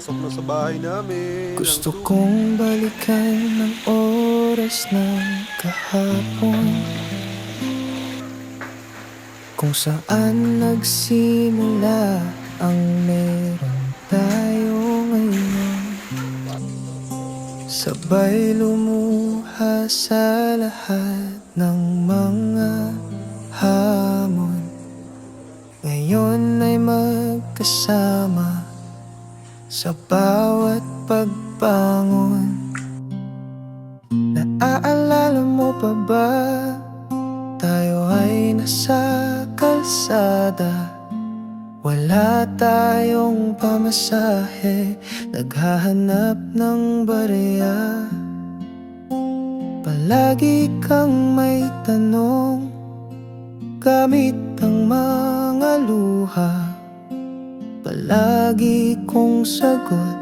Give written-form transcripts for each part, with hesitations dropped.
Pasok na sa bahay namin Gusto kong balikan ng oras ng kahapon, kung saan nagsimula ang meron tayo ngayon. Sabay lumuha sa lahat ng mga hamon. Ngayon ay magkasama sa bawat pagbangon. Naaalala mo pa ba? Tayo ay nasa kalsada, wala tayong pamasahe, naghahanap ng barya. Palagi kang may tanong, gamit ang mga luha. Palagi kong sagot,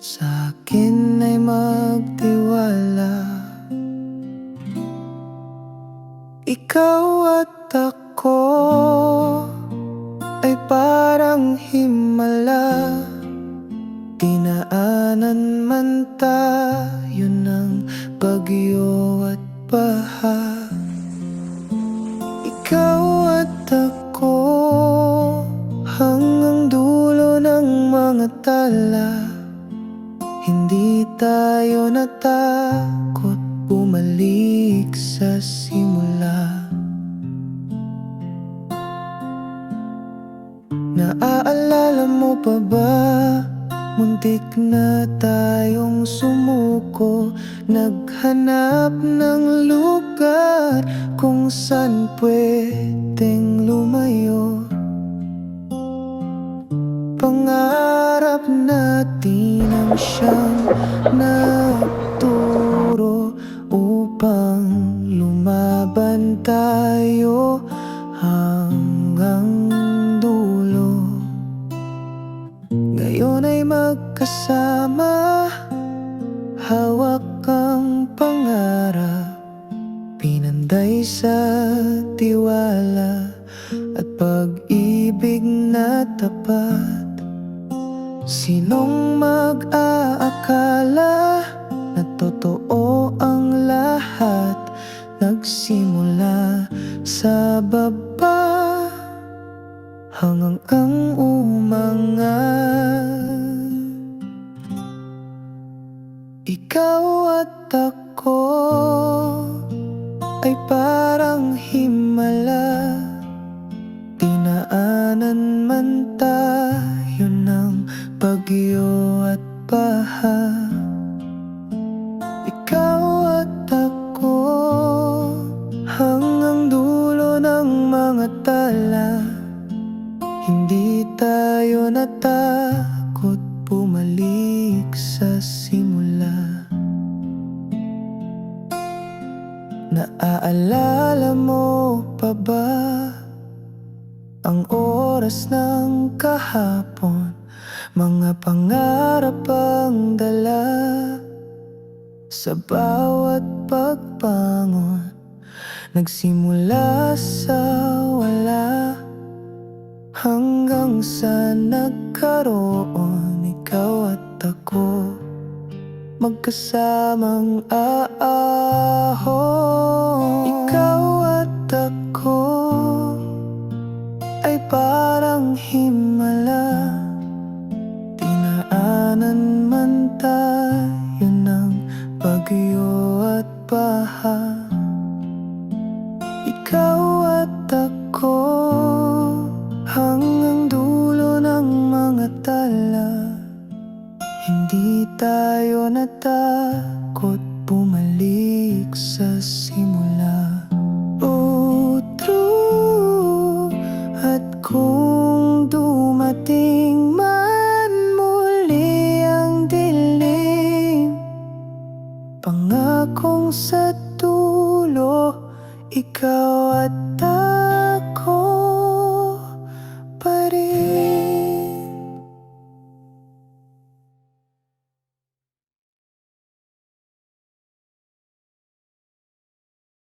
sa akin ay magtiwala. Ikaw at ako ay parang himala, dinaanan man tayo ng bagyo at baha. Ikaw at ako hanggang dulo ng mga tala, hindi tayo natakot bumalik sa simula. Naaalala mo pa ba? Muntik na tayong sumuko, naghanap ng lugar kung saan pwedeng lumayo. Pangarap natin ang siyang nagturo upang lumaban tayo hanggang dulo. Ngayon ay magkasama, hawak ang pangarap, pinanday sa tiwala at pag-ibig na tapat. Sinong mag-aakala na totoo ang lahat? Nagsimula sa baba hanggang umangat. Ikaw at ako ay parang himala, dinaanan man tayo ng bagyo at baha. Ikaw at ako hanggang dulo ng mga tala, hindi tayo natakot bumalik sa simula. Naaalala mo pa ba ang oras ng kahapon? Mga pangarap ang dala sa bawat pagbangon. Nagsimula sa wala hanggang sa nagkaroon. Ikaw at ako magkasamang aahon. Ikaw at ako ay parang himala, dinaanan man tayo ng bagyo at baha. Ikaw at ako hanggang dulo ng mga tala, hindi tayo natakot bumalik sa simula. Oh, true. At kung dumating man muli ang dilim, pangakong sa dulo, ikaw at